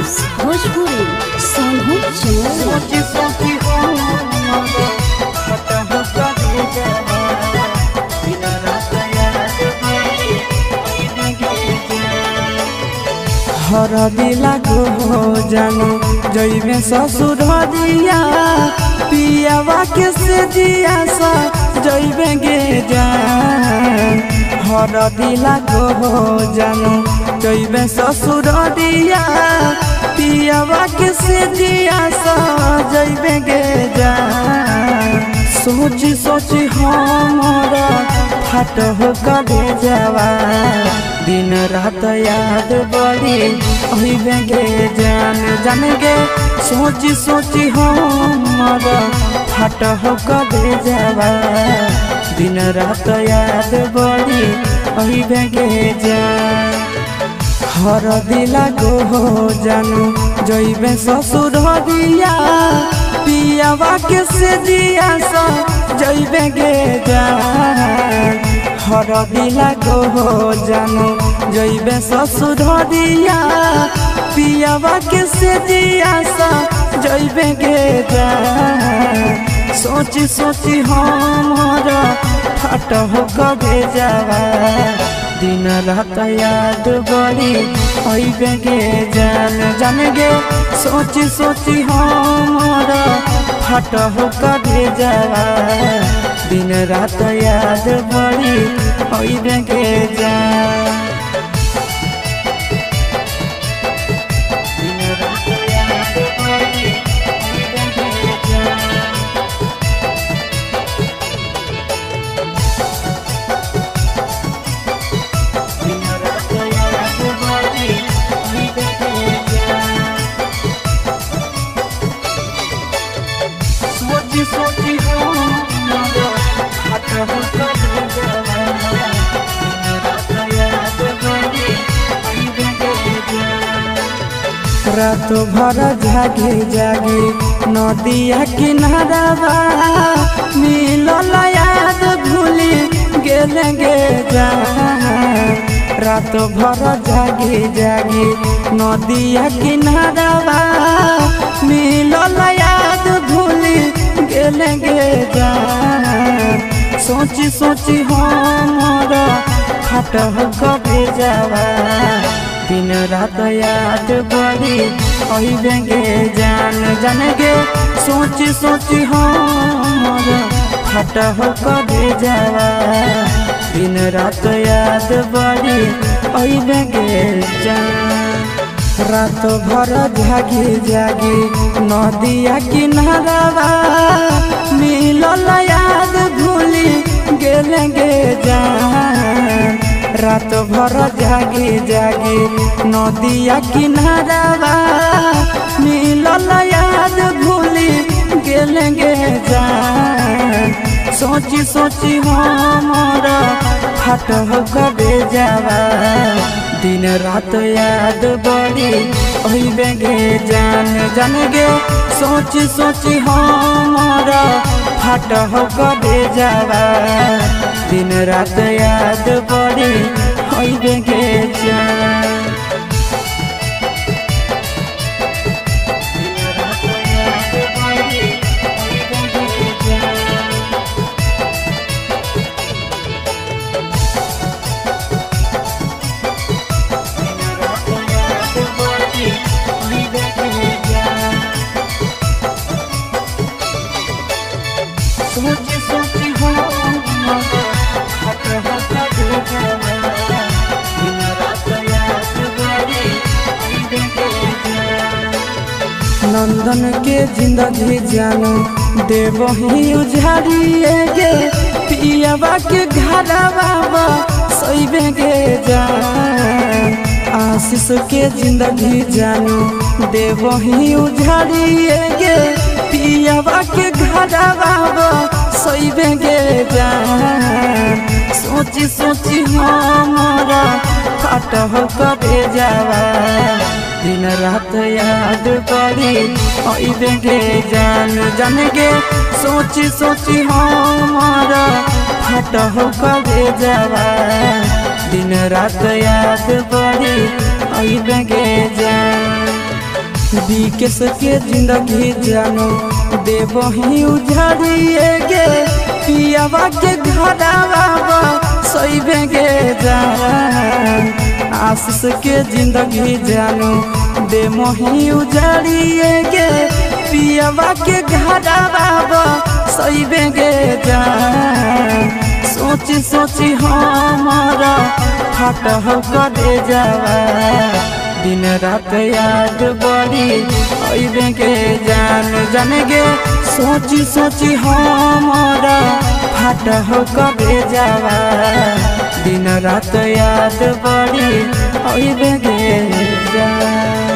Films Bhojpuri Sonu हर दिला को जानो जइबे ससुर दिया पियावा के से दिया सा जइबे गे जान। हर दिला को जानो जइबे ससुर दिया पियावा के से दिया सा जइबे गे जान। सोची सोची हमारा फाट हो कबे जावा दिन रात याद बड़ी अहिबे गे जान जान गे। सोची सोची हमारा फाट हो कबे जावा दिन रात याद बड़ी अहिबे गे जान। हर दिला को जानू जइबे ससुर दिया पियावा के से दिया सा जइबे गे जान। हर दिला को जानू जइबे ससुर दिया पियावा के से दिया सा जइबे गे जान। सोची सोची हमारा फाट हो कबे जावा दिन रात याद बड़ी अइबे गे जान जान गे। सोची सोची हमारा फाट हो कबे जावा दिन रात याद बड़ी अइबे गे जान। रात भर जागे जागे नदिया किनारा मिलल याद भूली गेले गे जान। रात भर जागे जागे नदिया किनारा मिलल याद भूली गेले गे जान। सोची सोची हमारा फाट हो कबे जावा दिन रात याद बड़ी अइबे गे जान जान गे। सोची सोची हमारा फाट हो कबे जावा दिन रात याद बड़ी अइबे गे जान। रात भर जागे जागे नदिया किनारा मिलल याद भूली गेले गे जान। रात भर जागे जागे नदिया किनारा मिलल याद भूली गेले गे जान। सोची सोची हमारा फाट हो कबे जावा दिन रात याद बड़ी अइबे गे जान जान गे। सोची सोची हमारा फाट हो कबे जावा दिन रात याद बड़ी अइबे गे जान। नंदन के जिंदगी जानो देवही उजाड़िए गे पियावा के घरवा सइबे गे जान। आशीष के जिंदगी जानो देवही उजाड़िए गे पियावा के घरवा सइबे गे जान। सोची सोची हमारा फाट हो कबे जावा दिन रात याद बड़ी अइबे गे जान जान गे। सोची सोची हमारा फाट हो कबे जावा दिन रात याद बड़ी अइबे गे जान। विकेश के जिंदगी जानो देवही उजाड़िए गे पियावा के घरवा सैबे गे जान आशीष के जिंदगी जानो देवही उजाड़िए गे पियावा के घरवा सैबे गे जान सोची सोची हमारा फट करे जावा दिन रात याद बड़ी अइबे के जान जाने गे सोची सोची हमारा फट करे जावा दिन रात याद बड़ी अइबे के जान।